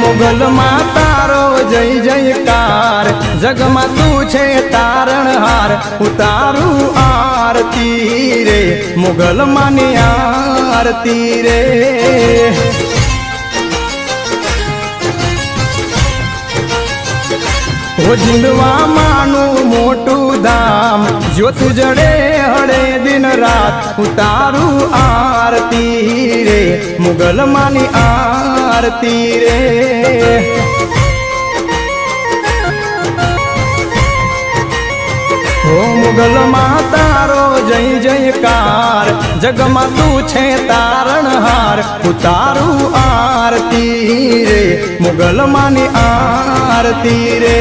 मुगल में तारो जय जयकार जग में तू छे तारणहार उतारू आरती रे मुगल मानी आरती रे हो जिंदवा मानु मोटू धाम ज्योत जड़े हड़े दिन रात उतारू आरती रे मुगल मानी आरती रे हो मुगल माँ तारो जय जयकार जग में तू छे तारणहार उतारू आरती रे मुगल मानी आरती रे।